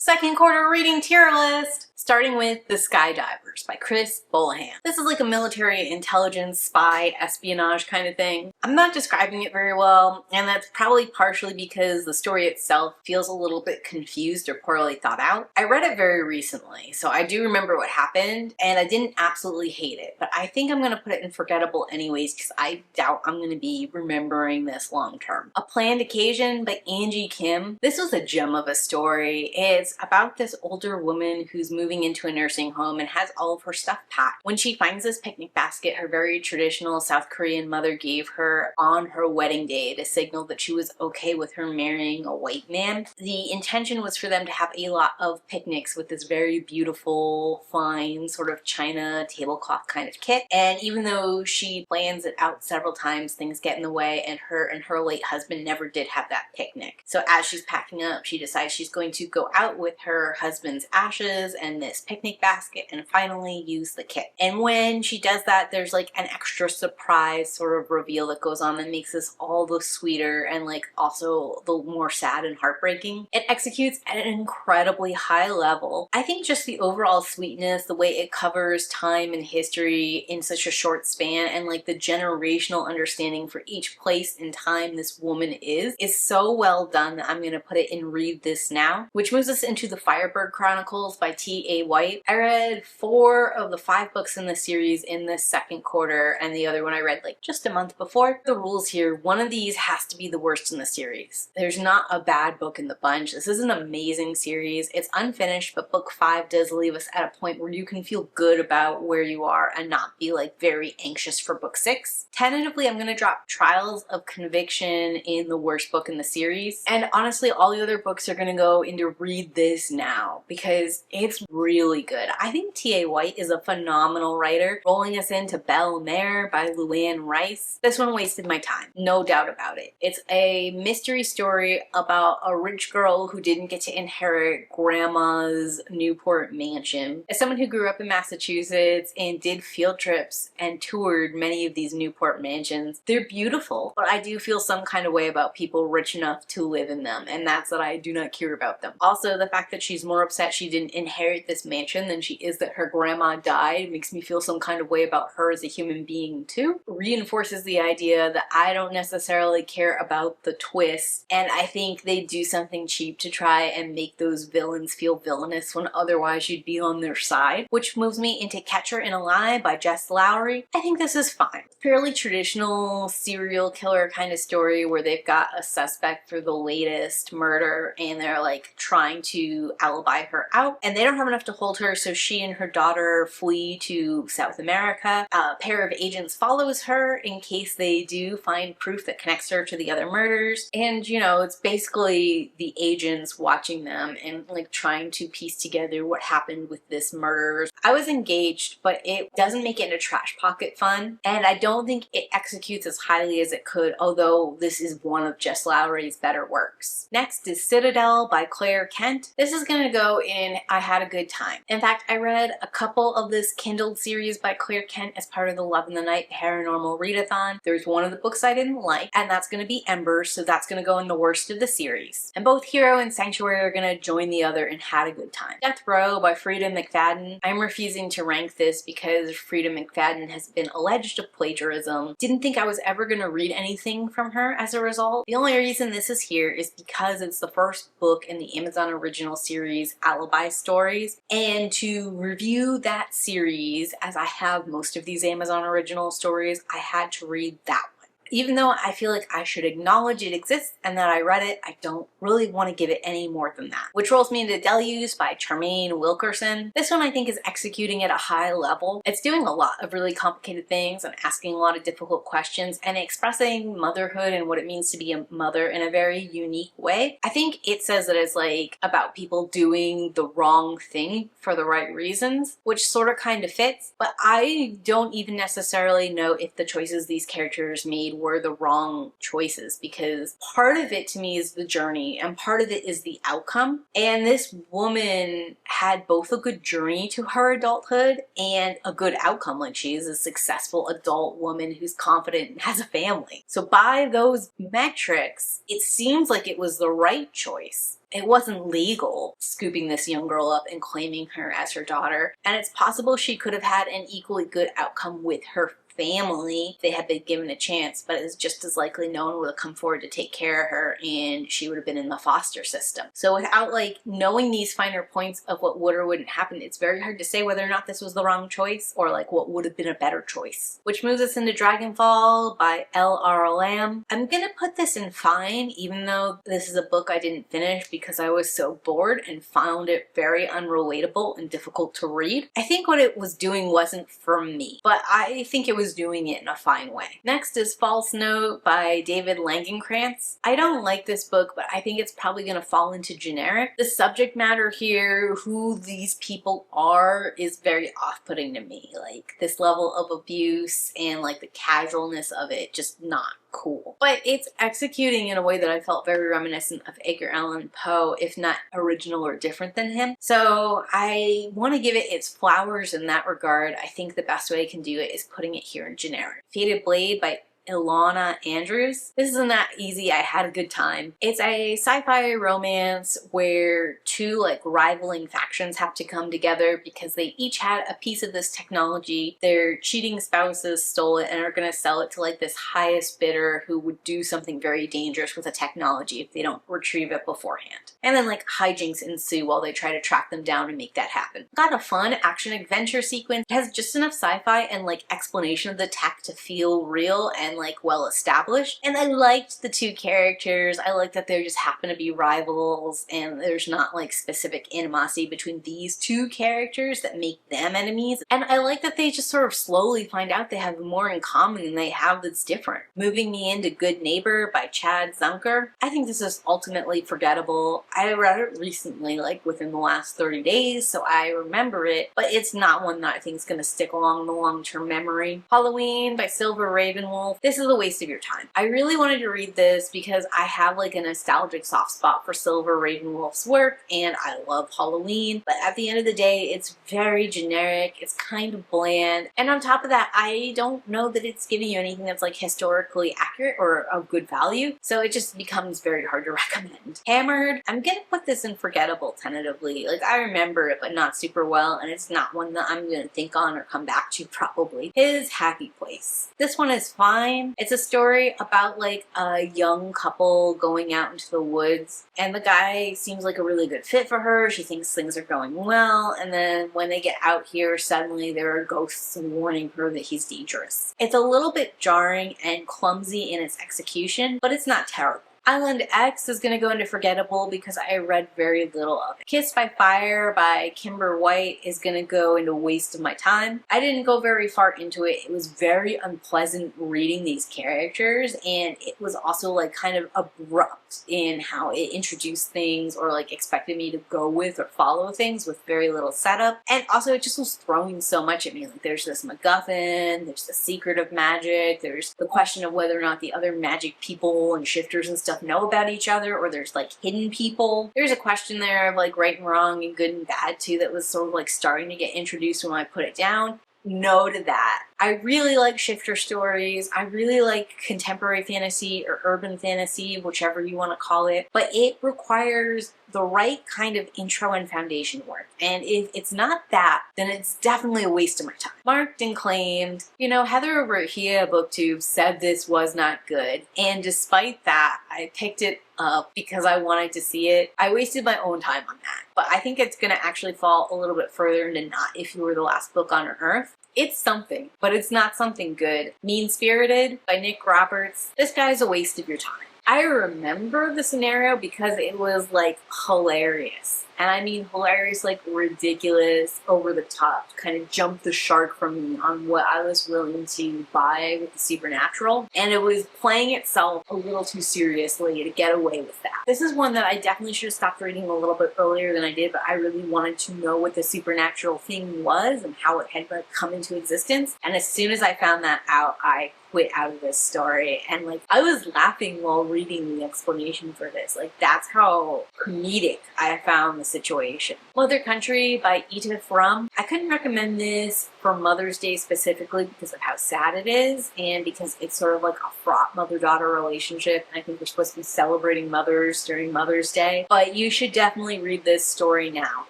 Second quarter reading tier list, starting with The Skydivers by Chris Bolahan. This is like a military intelligence, spy, espionage kind of thing. I'm not describing it very well, and that's probably partially because the story itself feels a little bit confused or poorly thought out. I read it very recently, so I do remember what happened, and I didn't absolutely hate it, but I think I'm going to put it in forgettable anyways because I doubt I'm going to be remembering this long term. A Planned Occasion by Angie Kim. This was a gem of a story. It's about this older woman who's moving into a nursing home and has all of her stuff packed. When she finds this picnic basket her very traditional South Korean mother gave her on her wedding day to signal that she was okay with her marrying a white man, the intention was for them to have a lot of picnics with this very beautiful, fine, sort of china tablecloth kind of kit. And even though she plans it out several times, things get in the way, and her late husband never did have that picnic. So as she's packing up, she decides she's going to go out with her husband's ashes and this picnic basket and finally use the kit. And when she does that, there's like an extra surprise sort of reveal that goes on that makes this all the sweeter and like also the more sad and heartbreaking. It executes at an incredibly high level. I think just the overall sweetness, the way it covers time and history in such a short span, and like the generational understanding for each place and time this woman is so well done that I'm going to put it in Read This Now, which moves us into The Firebird Chronicles by T.A. White. I read 4 of the 5 books in the series in this second quarter, and the other one I read like just a month before. The rules here, one of these has to be the worst in the series. There's not a bad book in the bunch. This is an amazing series. It's unfinished, but book 5 does leave us at a point where you can feel good about where you are and not be like very anxious for book 6. Tentatively, I'm going to drop Trials of Conviction in the worst book in the series. And honestly, all the other books are going to go into Read This Now because it's really good. I think T.A. White is a phenomenal writer. Rolling us into Belle Mare by Luann Rice. This one wasted my time, no doubt about it. It's a mystery story about a rich girl who didn't get to inherit grandma's Newport mansion. As someone who grew up in Massachusetts and did field trips and toured many of these Newport mansions, they're beautiful, but I do feel some kind of way about people rich enough to live in them, and that's that I do not care about them. Also, the fact that she's more upset she didn't inherit this mansion than she is that her grandma died makes me feel some kind of way about her as a human being too. Reinforces the idea that I don't necessarily care about the twist, and I think they do something cheap to try and make those villains feel villainous when otherwise you'd be on their side, which moves me into Catcher in a Lie by Jess Lowry. I think this is fine. Fairly traditional serial killer kind of story where they've got a suspect for the latest murder and they're like trying to alibi her out, and they don't have enough to hold her, so she and her daughter flee to South America. A pair of agents follows her in case they do find proof that connects her to the other murders, and you know, it's basically the agents watching them and like trying to piece together what happened with this murder. I was engaged, but it doesn't make it into trash pocket fun, and I don't think it executes as highly as it could, although this is one of Jess Lowry's better works. Next is Citadel by Claire Kent. This is gonna go in I Had a Good Time. In fact, I read a couple of this Kindled series by Claire Kent as part of the Love in the Night Paranormal Readathon. There's one of the books I didn't like, and that's gonna be Embers, so that's gonna go in the worst of the series. And both Hero and Sanctuary are gonna join the other in Had a Good Time. Death Row by Freida McFadden. I'm refusing to rank this because Freida McFadden has been alleged of plagiarism. Didn't think I was ever gonna read anything from her as a result. The only reason this is here is because it's the first book in the Amazon original series Alibi Stories, and to review that series, as I have most of these Amazon original stories, I had to read that one. Even though I feel like I should acknowledge it exists and that I read it, I don't really want to give it any more than that. Which rolls me into Deluge by Charmaine Wilkerson. This one I think is executing at a high level. It's doing a lot of really complicated things and asking a lot of difficult questions and expressing motherhood and what it means to be a mother in a very unique way. I think it says that it's like about people doing the wrong thing for the right reasons, which sort of kind of fits, but I don't even necessarily know if the choices these characters made were the wrong choices, because part of it to me is the journey and part of it is the outcome. And this woman had both a good journey to her adulthood and a good outcome. Like, she is a successful adult woman who's confident and has a family. So by those metrics, it seems like it was the right choice. It wasn't legal scooping this young girl up and claiming her as her daughter. And it's possible she could have had an equally good outcome with her family if they had been given a chance, but it's just as likely no one would have come forward to take care of her and she would have been in the foster system. So without like knowing these finer points of what would or wouldn't happen, it's very hard to say whether or not this was the wrong choice or like what would have been a better choice. Which moves us into Dragonfall by L.R. Lamb. I'm gonna put this in fine, even though this is a book I didn't finish because I was so bored and found it very unrelatable and difficult to read. I think what it was doing wasn't for me, but I think it was doing it in a fine way. Next is False Note by David Langenkrantz. I don't like this book, but I think it's probably going to fall into generic. The subject matter here, who these people are, is very off-putting to me. Like, this level of abuse and like the casualness of it, just not cool. But it's executing in a way that I felt very reminiscent of Edgar Allan Poe, if not original or different than him. So I want to give it its flowers in that regard. I think the best way I can do it is putting it here in generic. Fated Blade by Ilana Andrews. This isn't that easy. I had a good time. It's a sci-fi romance where two like rivaling factions have to come together because they each had a piece of this technology. Their cheating spouses stole it and are going to sell it to like this highest bidder who would do something very dangerous with the technology if they don't retrieve it beforehand. And then like hijinks ensue while they try to track them down and make that happen. Got a fun action adventure sequence. It has just enough sci-fi and like explanation of the tech to feel real and like well established. And I liked the two characters. I liked that they just happen to be rivals and there's not like specific animosity between these two characters that make them enemies. And I like that they just sort of slowly find out they have more in common than they have that's different. Moving me into Good Neighbor by Chad Zumker. I think this is ultimately forgettable. I read it recently, like within the last 30 days, so I remember it, but it's not one that I think is going to stick along the long-term memory. Halloween by Silver Ravenwolf. This is a waste of your time. I really wanted to read this because I have like a nostalgic soft spot for Silver Ravenwolf's work and I love Halloween, but at the end of the day it's very generic, it's kind of bland, and on top of that I don't know that it's giving you anything that's like historically accurate or of good value, so it just becomes very hard to recommend. Hammered, I'm gonna put this in forgettable tentatively. Like, I remember it but not super well, and it's not one that I'm gonna think on or come back to probably. Is Happy Place. This one is fine. It's a story about like a young couple going out into the woods and the guy seems like a really good fit for her. She thinks things are going well, and then when they get out here suddenly there are ghosts warning her that he's dangerous. It's a little bit jarring and clumsy in its execution, but it's not terrible. Island X is going to go into forgettable because I read very little of it. Kissed by Fire by Kimber White is going to go into waste of my time. I didn't go very far into it. It was very unpleasant reading these characters, and it was also like kind of abrupt in how it introduced things or like expected me to go with or follow things with very little setup. And also it just was throwing so much at me. Like, there's this MacGuffin, there's the secret of magic, there's the question of whether or not the other magic people and shifters and stuff know about each other, or there's like hidden people. There's a question there of like right and wrong and good and bad too that was sort of like starting to get introduced when I put it down. No to that. I really like shifter stories. I really like contemporary fantasy or urban fantasy, whichever you want to call it, but it requires the right kind of intro and foundation work. And if it's not that, then it's definitely a waste of my time. Marked and claimed. You know, Heather over here at BookTube said this was not good, and despite that, I picked it up because I wanted to see it. I wasted my own time on that, but I think it's gonna actually fall a little bit further into not If You Were the Last Book on Earth. It's something, but it's not something good. Mean Spirited by Nick Roberts. This guy's a waste of your time. I remember the scenario because it was like hilarious. And I mean hilarious, like ridiculous, over the top, kind of jumped the shark from me on what I was willing to buy with the supernatural. And it was playing itself a little too seriously to get away with that. This is one that I definitely should have stopped reading a little bit earlier than I did, but I really wanted to know what the supernatural thing was and how it had come into existence. And as soon as I found that out, I quit out of this story. And like, I was laughing while reading the explanation for this. Like, that's how comedic I found the situation. Mother Country by Edith Rum. I couldn't recommend this for Mother's Day specifically because of how sad it is and because it's sort of like a fraught mother-daughter relationship. And I think we're supposed to be celebrating mothers during Mother's Day. But you should definitely read this story now.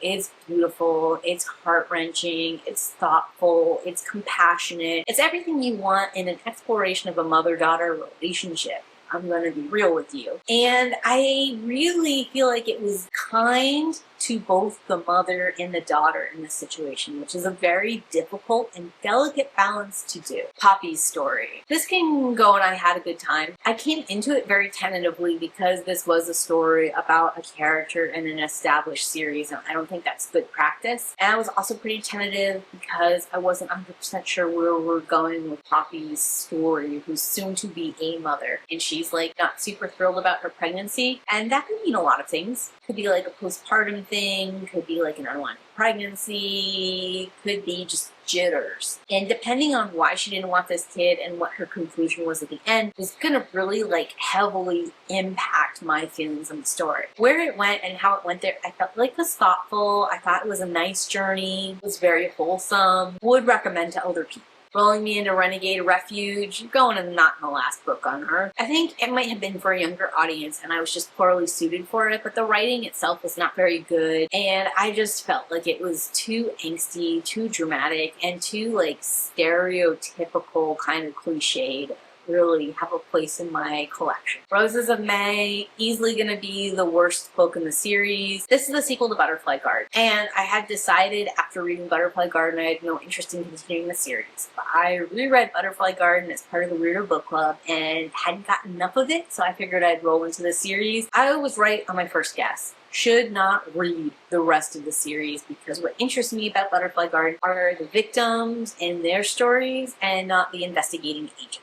It's beautiful, it's heart-wrenching, it's thoughtful, it's compassionate. It's everything you want in an exploration of a mother-daughter relationship. I'm gonna be real with you. And I really feel like it was kind to both the mother and the daughter in this situation, which is a very difficult and delicate balance to do. Poppy's story. This can go and I had a good time. I came into it very tentatively because this was a story about a character in an established series, and I don't think that's good practice. And I was also pretty tentative because I wasn't 100% sure where we're going with Poppy's story, who's soon to be a mother. And she's like not super thrilled about her pregnancy, and that could mean a lot of things. Could be like a postpartum thing, could be like an unwanted pregnancy, could be just jitters. And depending on why she didn't want this kid and what her conclusion was at the end was gonna really like heavily impact my feelings on the story. Where it went and how it went there, I felt like was thoughtful. I thought it was a nice journey. It was very wholesome. Would recommend to other people. Rolling Me into Renegade Refuge, going and not in the last book on Earth. I think it might have been for a younger audience and I was just poorly suited for it, but the writing itself was not very good and I just felt like it was too angsty, too dramatic, and too like stereotypical, kind of cliched. Really have a place in my collection. Roses of May, easily gonna be the worst book in the series. This is the sequel to Butterfly Garden, and I had decided after reading Butterfly Garden I had no interest in continuing the series. But I reread Butterfly Garden as part of the Reader Book Club and hadn't gotten enough of it, so I figured I'd roll into the series. I was right on my first guess. Should not read the rest of the series because what interests me about Butterfly Garden are the victims and their stories and not the investigating agents.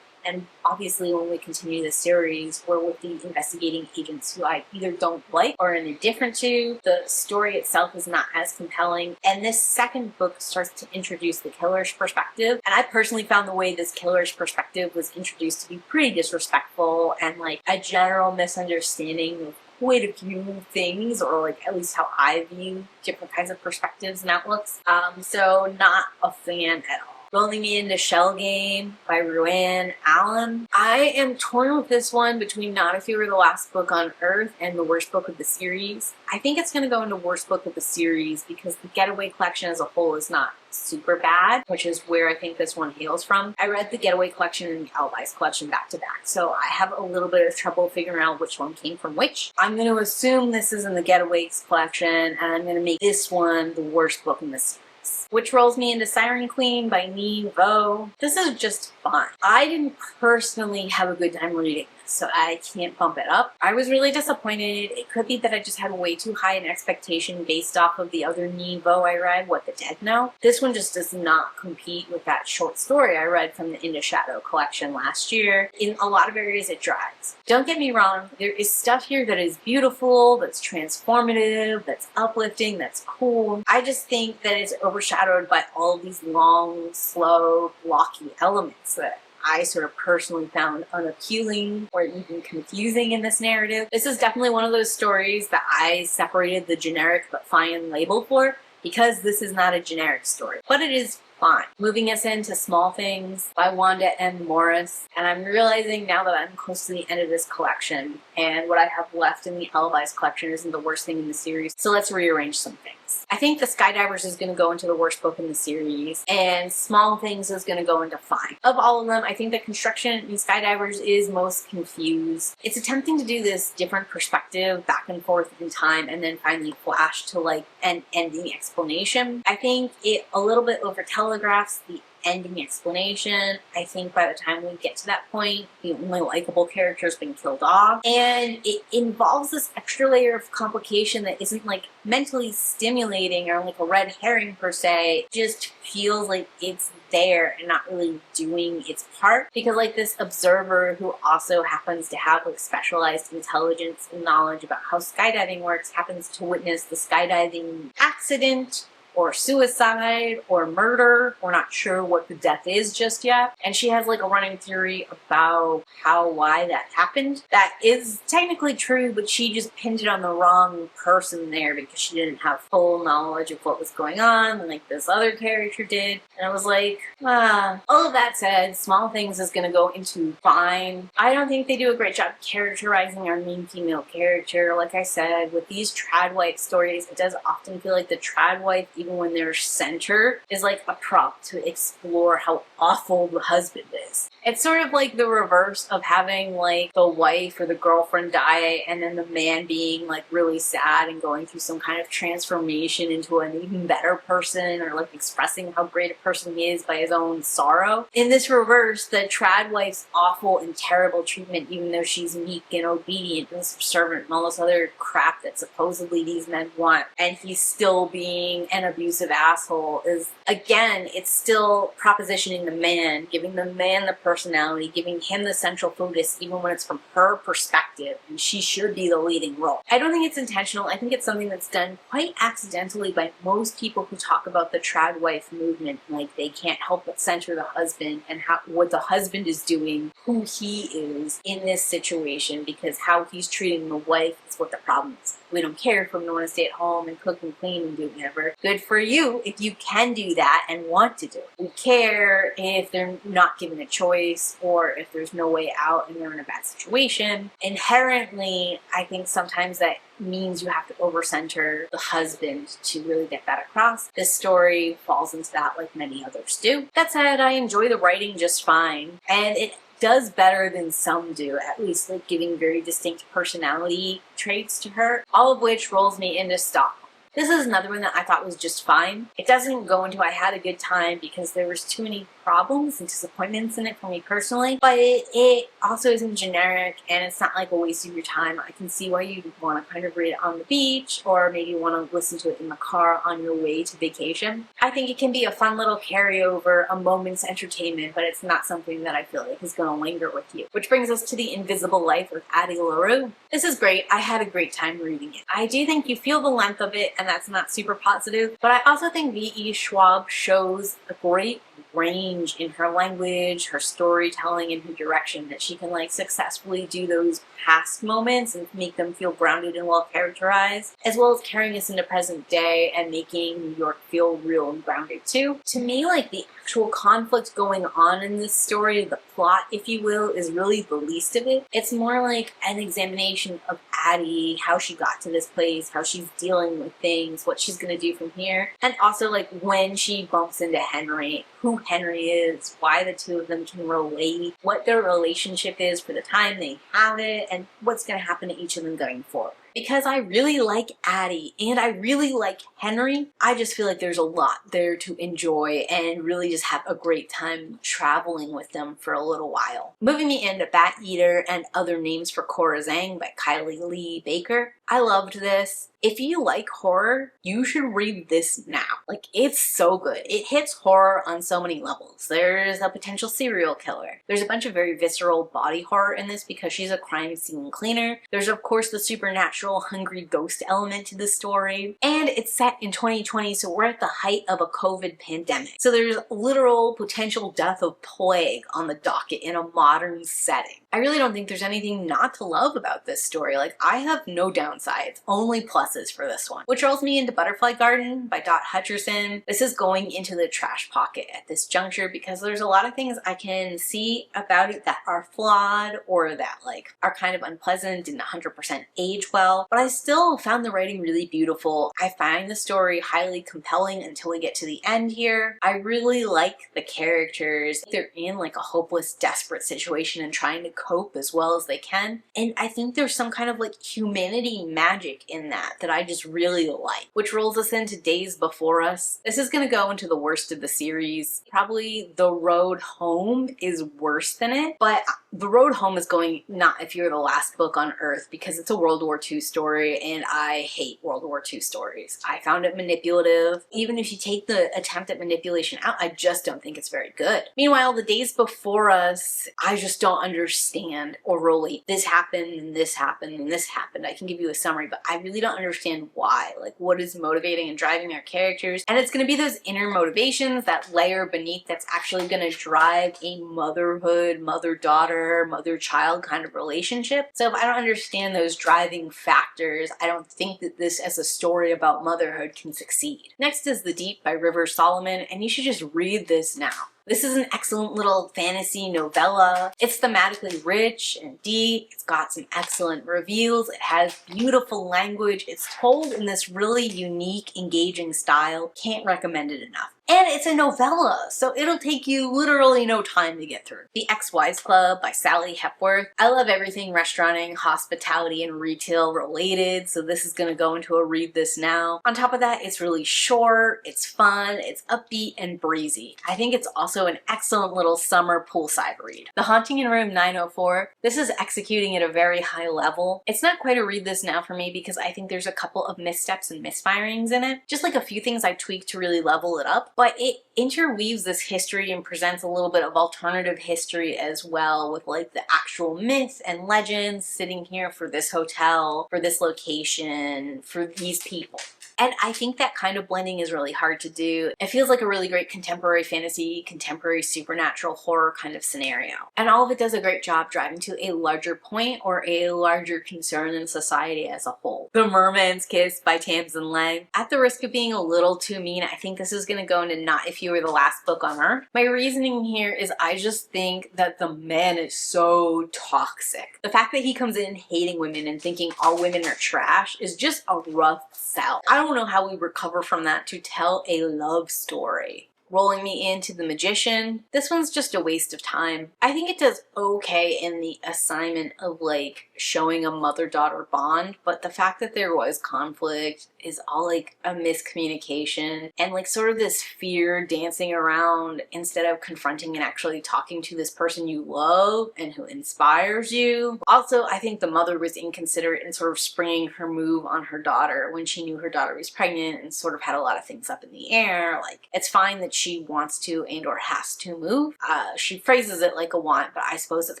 And obviously when we continue the series, we're with the investigating agents who I either don't like or am indifferent to. The story itself is not as compelling. And this second book starts to introduce the killer's perspective. And I personally found the way this killer's perspective was introduced to be pretty disrespectful and like a general misunderstanding of quite a few things, or like at least how I view different kinds of perspectives and outlooks. So not a fan at all. Rolling Me into Shell Game by Ruanne Allen. I am torn with this one between Not If You Were the Last Book on Earth and the worst book of the series. I think it's going to go into worst book of the series because the Getaway collection as a whole is not super bad, which is where I think this one hails from. I read the Getaway collection and the Alibis collection back to back, so I have a little bit of trouble figuring out which one came from which. I'm going to assume this is in the Getaways collection, and I'm going to make this one the worst book in the series. Which rolls me into Siren Queen by Neve Vo. This is just fun. I didn't personally have a good time reading this, so I can't bump it up. I was really disappointed. It could be that I just had way too high an expectation based off of the other Neve Vo I read, What the Dead Know. This one just does not compete with that short story I read from the Into Shadow collection last year. In a lot of areas it drags. Don't get me wrong, there is stuff here that is beautiful, that's transformative, that's uplifting, that's cool. I just think that it's overshadowed by all of these long, slow, blocky elements that I sort of personally found unappealing or even confusing in this narrative. This is definitely one of those stories that I separated the generic but fine label for because this is not a generic story, but it is fine. Moving us into Small Things by Wanda M. Morris, and I'm realizing now that I'm close to the end of this collection and what I have left in the Alibis collection isn't the worst thing in the series, so let's rearrange some things. I think The Skydivers is going to go into the worst book in the series, and Small Things is going to go into fine. Of all of them, I think the construction in Skydivers is most confused. It's attempting to do this different perspective back and forth in time and then finally flash to like an ending explanation. I think it a little bit over telegraphs the ending explanation. I think by the time we get to that point, the only likable character has been killed off. And it involves this extra layer of complication that isn't like mentally stimulating or like a red herring per se. It just feels like it's there and not really doing its part, because like this observer who also happens to have like specialized intelligence and knowledge about how skydiving works happens to witness the skydiving accident or suicide or murder. We're not sure what the death is just yet. And she has like a running theory about why that happened. That is technically true, but she just pinned it on the wrong person there because she didn't have full knowledge of what was going on, like this other character did. And I was like, all of that said, Small Things is gonna go into fine. I don't think they do a great job characterizing our main female character. Like I said, with these trad wife stories, it does often feel like the trad wife, even when they're center, is like a prop to explore how awful the husband is. It's sort of like the reverse of having like the wife or the girlfriend die and then the man being like really sad and going through some kind of transformation into an even better person, or like expressing how great a person he is by his own sorrow. In this reverse, the trad wife's awful and terrible treatment, even though she's meek and obedient and subservient and all this other crap that supposedly these men want, and he's still being an abusive asshole, is again, it's still propositioning the man, giving the man the personality, giving him the central focus even when it's from her perspective, and she should be the leading role. I don't think it's intentional. I think it's something that's done quite accidentally by most people who talk about the trad wife movement. Like, they can't help but center the husband and what the husband is doing, who he is in this situation, because how he's treating the wife is what the problem is. We don't care if women want to stay at home and cook and clean and do whatever. Good for you if you can do that and want to do it. We care if they're not given a choice or if there's no way out and they're in a bad situation. Inherently, I think sometimes that means you have to overcenter the husband to really get that across. This story falls into that like many others do. That said, I enjoy the writing just fine, and it does better than some do, at least like giving very distinct personality traits to her, all of which rolls me into Stockholm. This is another one that I thought was just fine. It doesn't go into I had a good time because there was too many problems and disappointments in it for me personally, but it also isn't generic and it's not like a waste of your time. I can see why you'd want to kind of read it on the beach or maybe want to listen to it in the car on your way to vacation. I think it can be a fun little carryover, a moment's entertainment, but it's not something that I feel like is going to linger with you. Which brings us to The Invisible Life of Addie LaRue. This is great. I had a great time reading it. I do think you feel the length of it, and that's not super positive, but I also think V.E. Schwab shows a great range in her language, her storytelling, and her direction, that she can like successfully do those past moments and make them feel grounded and well characterized, as well as carrying us into present day and making New York feel real and grounded too. To me, like, the actual conflict going on in this story, the plot, if you will, is really the least of it. It's more like an examination of Addie, how she got to this place, how she's dealing with things, what she's gonna do from here, and also like when she bumps into Henry, who Henry is, why the two of them can relate, what their relationship is for the time they have it, and what's gonna happen to each of them going forward. Because I really like Addie and I really like Henry, I just feel like there's a lot there to enjoy and really just have a great time traveling with them for a little while. Moving me into Bat Eater and Other Names for Cora Zhang by Kylie Lee Baker. I loved this. If you like horror, you should read this now. Like, it's so good. It hits horror on so many levels. There's a potential serial killer. There's a bunch of very visceral body horror in this because she's a crime scene cleaner. There's of course the supernatural hungry ghost element to the story. And it's set in 2020, so we're at the height of a COVID pandemic. So there's literal potential death of plague on the docket in a modern setting. I really don't think there's anything not to love about this story. Like, I have no downsides, only pluses for this one. Which rolls me into Butterfly Garden by Dot Hutcherson. This is going into the trash pocket at this juncture because there's a lot of things I can see about it that are flawed or that like are kind of unpleasant, didn't 100% age well. well, but I still found the writing really beautiful. I find the story highly compelling until we get to the end here. I really like the characters. They're in like a hopeless, desperate situation and trying to cope as well as they can. And I think there's some kind of like humanity magic in that I just really like, which rolls us into Days Before Us. This is gonna go into the worst of the series. Probably The Road Home is worse than it, but The Road Home is going not if you're the last book on Earth, because it's a World War II story and I hate World War II stories. I found it manipulative. Even if you take the attempt at manipulation out, I just don't think it's very good. Meanwhile, The Days Before Us, I just don't understand orally. This happened and this happened and this happened. I can give you a summary, but I really don't understand why. Like, what is motivating and driving our characters? And it's going to be those inner motivations, that layer beneath, that's actually going to drive a motherhood, mother-daughter, mother-child kind of relationship. So if I don't understand those driving factors, I don't think that this as a story about motherhood can succeed. Next is The Deep by River Solomon, and you should just read this now. This is an excellent little fantasy novella. It's thematically rich and deep. It's got some excellent reviews. It has beautiful language. It's told in this really unique, engaging style. Can't recommend it enough. And it's a novella, so it'll take you literally no time to get through. The Ex-Wives Club by Sally Hepworth. I love everything restauranting, hospitality, and retail related, so this is gonna go into a read this now. On top of that, it's really short, it's fun, it's upbeat and breezy. I think it's also an excellent little summer poolside read. The Haunting in Room 904. This is executing at a very high level. It's not quite a read this now for me because I think there's a couple of missteps and misfirings in it. Just like a few things I tweaked to really level it up. But it interweaves this history and presents a little bit of alternative history as well, with like the actual myths and legends sitting here for this hotel, for this location, for these people. And I think that kind of blending is really hard to do. It feels like a really great contemporary fantasy, contemporary supernatural horror kind of scenario. And all of it does a great job driving to a larger point or a larger concern in society as a whole. The Merman's Kiss by Tamsin Lang. At the risk of being a little too mean, I think this is going to go into Not If You Were the Last Book on Earth. My reasoning here is I just think that the man is so toxic. The fact that he comes in hating women and thinking all women are trash is just a rough sell. I don't know how we recover from that to tell a love story. Rolling me into The Magician. This one's just a waste of time. I think it does okay in the assignment of like showing a mother-daughter bond, but the fact that there was conflict is all like a miscommunication and like sort of this fear dancing around instead of confronting and actually talking to this person you love and who inspires you. Also, I think the mother was inconsiderate in sort of springing her move on her daughter when she knew her daughter was pregnant and sort of had a lot of things up in the air. Like, it's fine that she wants to and or has to move. She phrases it like a want, but I suppose it's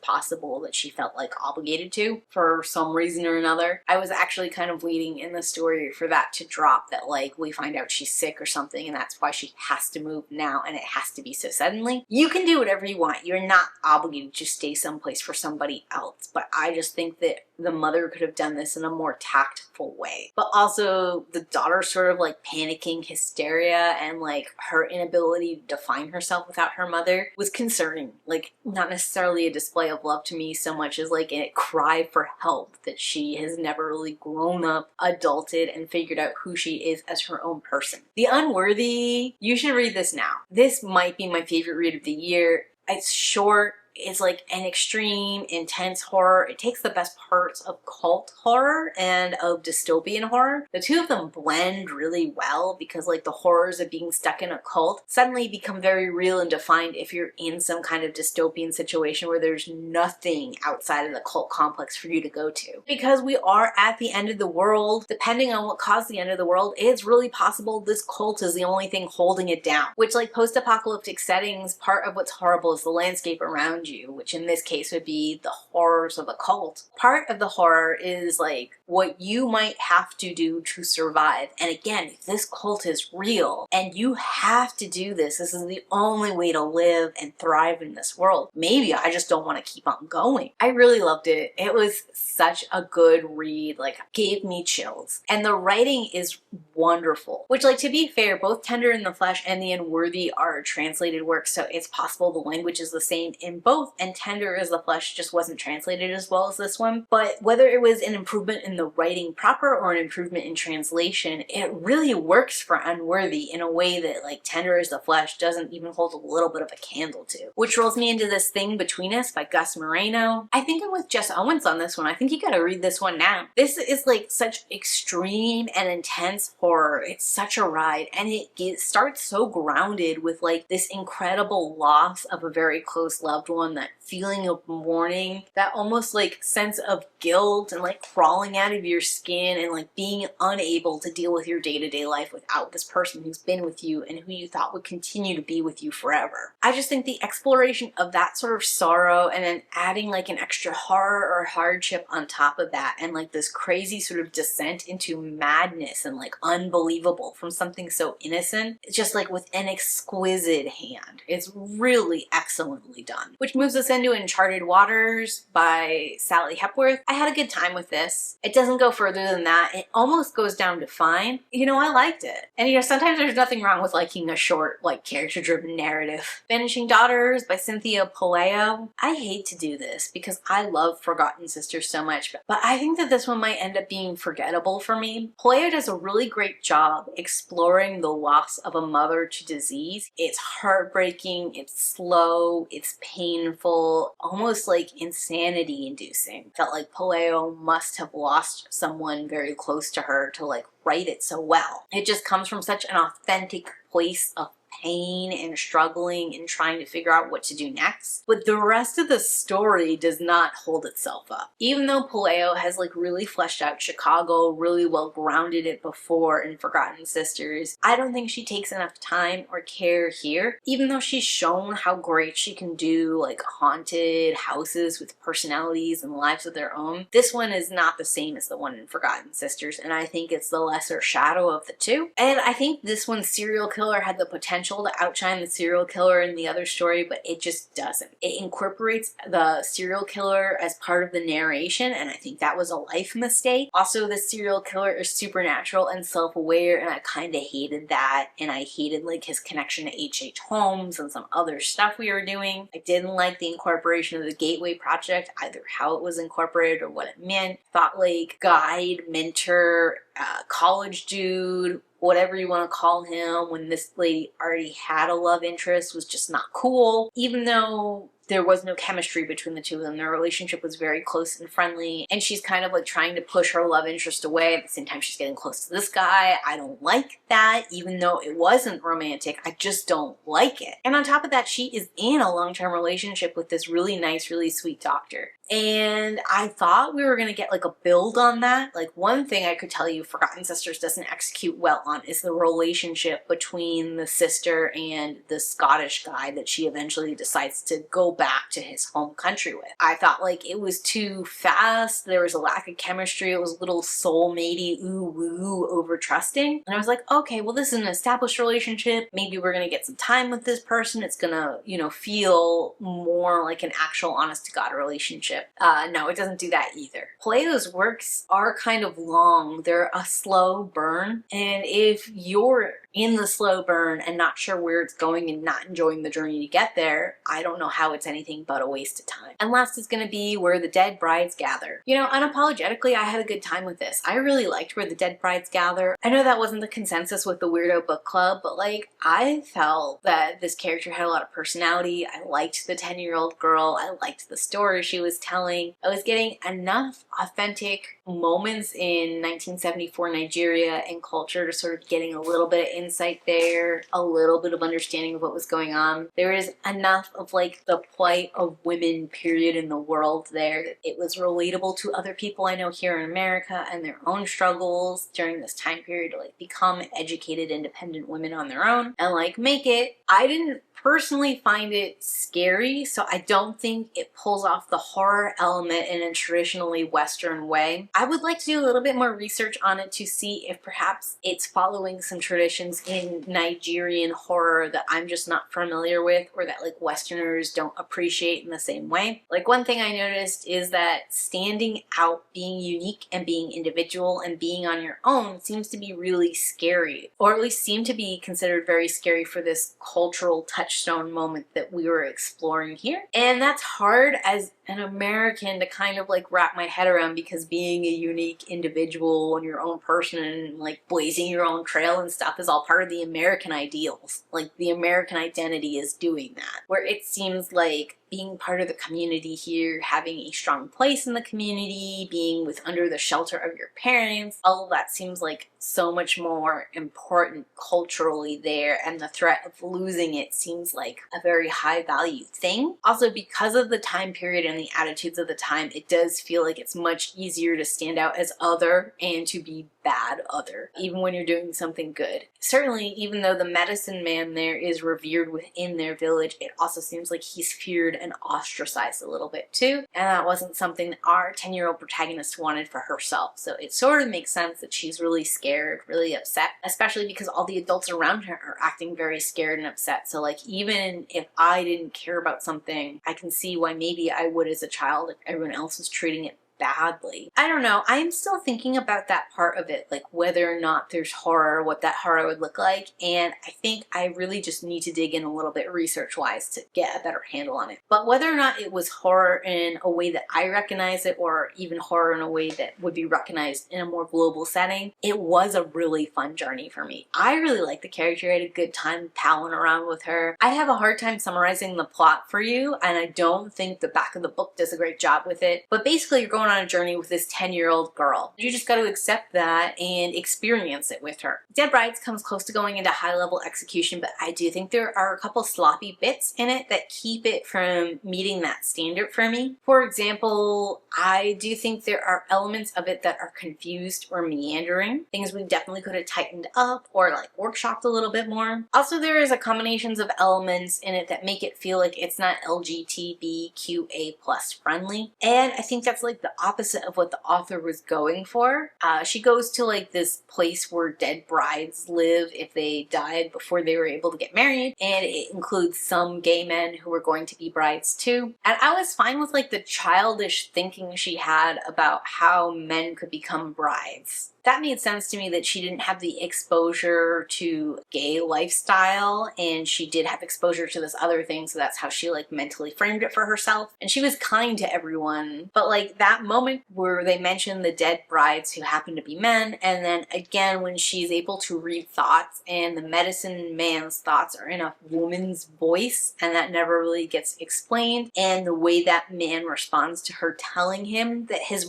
possible that she felt like obligated to for some reason or another. I was actually kind of waiting in the story for that to drop, that like we find out she's sick or something and that's why she has to move now and it has to be so suddenly. You can do whatever you want. You're not obligated to stay someplace for somebody else, but I just think that the mother could have done this in a more tactful way. But also the daughter sort of like panicking hysteria and like her inability to define herself without her mother was concerning. Like, not necessarily a display of love to me so much as like a cry for help that she has never really grown up, adulted, and figured out who she is as her own person. The Unworthy, you should read this now. This might be my favorite read of the year. It's short. It's like an extreme, intense horror. It takes the best parts of cult horror and of dystopian horror. The two of them blend really well because like the horrors of being stuck in a cult suddenly become very real and defined if you're in some kind of dystopian situation where there's nothing outside of the cult complex for you to go to. Because we are at the end of the world, depending on what caused the end of the world, it's really possible this cult is the only thing holding it down. Which, like post-apocalyptic settings, part of what's horrible is the landscape around you, which in this case would be the horrors of a cult. Part of the horror is like what you might have to do to survive. And again, if this cult is real and you have to do this, this is the only way to live and thrive in this world. Maybe I just don't want to keep on going. I really loved it. It was such a good read, like gave me chills. And the writing is wonderful, which, like, to be fair, both Tender in the Flesh and The Unworthy are translated works, so it's possible the language is the same in both. both, and Tender as the Flesh just wasn't translated as well as this one. But whether it was an improvement in the writing proper or an improvement in translation, it really works for Unworthy in a way that like Tender as the Flesh doesn't even hold a little bit of a candle to. Which rolls me into This Thing Between Us by Gus Moreno. I think I'm with Jess Owens on this one. I think you gotta read this one now. This is like such extreme and intense horror. It's such a ride, and it starts so grounded with like this incredible loss of a very close loved one, that feeling of mourning, that almost like sense of guilt and like crawling out of your skin, and like being unable to deal with your day-to-day life without this person who's been with you and who you thought would continue to be with you forever. I just think the exploration of that sort of sorrow, and then adding like an extra horror or hardship on top of that, and like this crazy sort of descent into madness and like unbelievable from something so innocent, it's just like with an exquisite hand. It's really excellently done. Which moves us into Uncharted Waters by Sally Hepworth. I had a good time with this. It doesn't go further than that. It almost goes down to fine. You know, I liked it. And you know, sometimes there's nothing wrong with liking a short, like character-driven narrative. Vanishing Daughters by Cynthia Pelayo. I hate to do this because I love Forgotten Sisters so much, but I think that this one might end up being forgettable for me. Pelayo does a really great job exploring the loss of a mother to disease. It's heartbreaking, it's slow, it's painful, almost like insanity inducing. Felt like Pelayo must have lost someone very close to her to like write it so well. It just comes from such an authentic place of pain and struggling and trying to figure out what to do next. But the rest of the story does not hold itself up. Even though Pelayo has like really fleshed out Chicago, really well grounded it before in Forgotten Sisters, I don't think she takes enough time or care here. Even though she's shown how great she can do like haunted houses with personalities and lives of their own, this one is not the same as the one in Forgotten Sisters, and I think it's the lesser shadow of the two. And I think this one's serial killer had the potential to outshine the serial killer in the other story, but it just doesn't. It incorporates the serial killer as part of the narration, and I think that was a life mistake. Also, the serial killer is supernatural and self-aware, and I kind of hated that, and I hated like his connection to H.H. Holmes and some other stuff we were doing. I didn't like the incorporation of the Gateway Project, either how it was incorporated or what it meant. Thought like guide, mentor, college dude, whatever you want to call him, when this lady already had a love interest, was just not cool. Even though there was no chemistry between the two of them, their relationship was very close and friendly, and she's kind of like trying to push her love interest away. At the same time, she's getting close to this guy. I don't like that. Even though it wasn't romantic, I just don't like it. And on top of that, she is in a long-term relationship with this really nice, really sweet doctor. And I thought we were going to get like a build on that. Like, one thing I could tell you Forgotten Sisters doesn't execute well on is the relationship between the sister and the Scottish guy that she eventually decides to go back to his home country with. I thought like it was too fast. There was a lack of chemistry. It was a little soulmatey, ooh woo, over trusting. And I was like, okay, well, this is an established relationship. Maybe we're going to get some time with this person. It's going to, you know, feel more like an actual honest to God relationship. No, it doesn't do that either. Pelayo's works are kind of long. They're a slow burn. And if you're in the slow burn and not sure where it's going and not enjoying the journey to get there, I don't know how it's anything but a waste of time. And last is going to be Where the Dead Brides Gather. You know, unapologetically, I had a good time with this. I really liked Where the Dead Brides Gather. I know that wasn't the consensus with the Weirdo Book Club, but like, I felt that this character had a lot of personality. I liked the 10-year-old girl. I liked the story she was telling. I was getting enough authentic moments in 1974 Nigeria and culture to sort of getting a little bit of insight there, a little bit of understanding of what was going on. There is enough of like the plight of women period in the world there that it was relatable to other people I know here in America and their own struggles during this time period to like become educated, independent women on their own and like make it. I didn't personally find it scary, so I don't think it pulls off the horror element in a traditionally Western way. I would like to do a little bit more research on it to see if perhaps it's following some traditions things in Nigerian horror that I'm just not familiar with, or that like Westerners don't appreciate in the same way. Like one thing I noticed is that standing out, being unique and being individual and being on your own seems to be really scary, or at least seemed to be considered very scary for this cultural touchstone moment that we were exploring here. And that's hard as an American to kind of like wrap my head around, because being a unique individual and your own person and like blazing your own trail and stuff is all part of the American ideals. Like the American identity is doing that, where it seems like being part of the community here, having a strong place in the community, being under the shelter of your parents, all of that seems like so much more important culturally there, and the threat of losing it seems like a very high value thing. Also, because of the time period and the attitudes of the time, it does feel like it's much easier to stand out as other and to be bad other, even when you're doing something good. Certainly, even though the medicine man there is revered within their village, it also seems like he's feared and ostracized a little bit too, and that wasn't something that our 10-year-old protagonist wanted for herself. So it sort of makes sense that she's really scared, really upset, especially because all the adults around her are acting very scared and upset. So like, even if I didn't care about something, I can see why maybe I would as a child if everyone else was treating it badly. I don't know. I am still thinking about that part of it, like whether or not there's horror, what that horror would look like, and I think I really just need to dig in a little bit research-wise to get a better handle on it. But whether or not it was horror in a way that I recognize it, or even horror in a way that would be recognized in a more global setting, it was a really fun journey for me. I really liked the character. I had a good time palling around with her. I have a hard time summarizing the plot for you, and I don't think the back of the book does a great job with it, but basically you're going on a journey with this 10-year-old girl. You just got to accept that and experience it with her. Dead Brides comes close to going into high-level execution, but I do think there are a couple sloppy bits in it that keep it from meeting that standard for me. For example, I do think there are elements of it that are confused or meandering, things we definitely could have tightened up or like workshopped a little bit more. Also, there is a combinations of elements in it that make it feel like it's not LGBTQA+ friendly, and I think that's like the opposite of what the author was going for. She goes to like this place where dead brides live if they died before they were able to get married, and it includes some gay men who were going to be brides too. And I was fine with like the childish thinking she had about how men could become brides. That made sense to me, that she didn't have the exposure to gay lifestyle, and she did have exposure to this other thing, so that's how she like mentally framed it for herself. And she was kind to everyone, but like that moment where they mention the dead brides who happen to be men, and then again when she's able to read thoughts and the medicine man's thoughts are in a woman's voice, and that never really gets explained, and the way that man responds to her telling him that his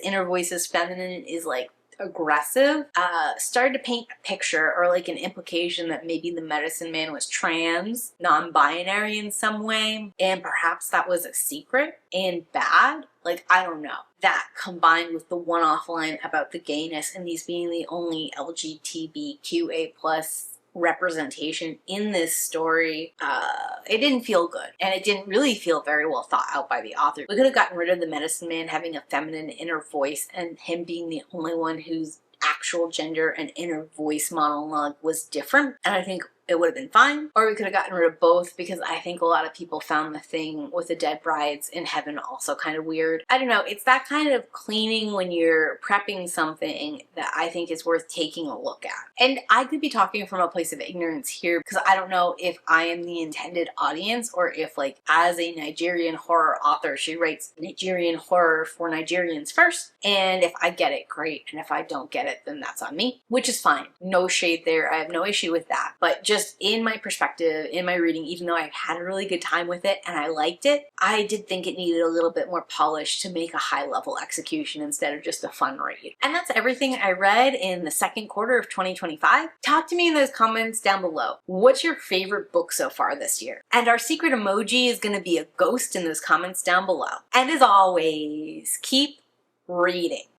inner voice is feminine is like aggressive, started to paint a picture or like an implication that maybe the medicine man was trans, non-binary in some way, and perhaps that was a secret and bad. Like, I don't know. That combined with the one-off line about the gayness and these being the only LGBTQA+ representation in this story, it didn't feel good, and it didn't really feel very well thought out by the author. We could have gotten rid of the medicine man having a feminine inner voice and him being the only one whose actual gender and inner voice monologue was different, and I think it would have been fine. Or we could have gotten rid of both, because I think a lot of people found the thing with the dead brides in heaven also kind of weird. I don't know, it's that kind of cleaning when you're prepping something that I think is worth taking a look at. And I could be talking from a place of ignorance here, because I don't know if I am the intended audience, or if like as a Nigerian horror author, she writes Nigerian horror for Nigerians first, and if I get it, great, and if I don't get it, then that's on me, which is fine. No shade there, I have no issue with that. But just in my perspective, in my reading, even though I had a really good time with it and I liked it, I did think it needed a little bit more polish to make a high-level execution instead of just a fun read. And that's everything I read in the second quarter of 2025. Talk to me in those comments down below. What's your favorite book so far this year? And our secret emoji is going to be a ghost in those comments down below. And as always, keep reading.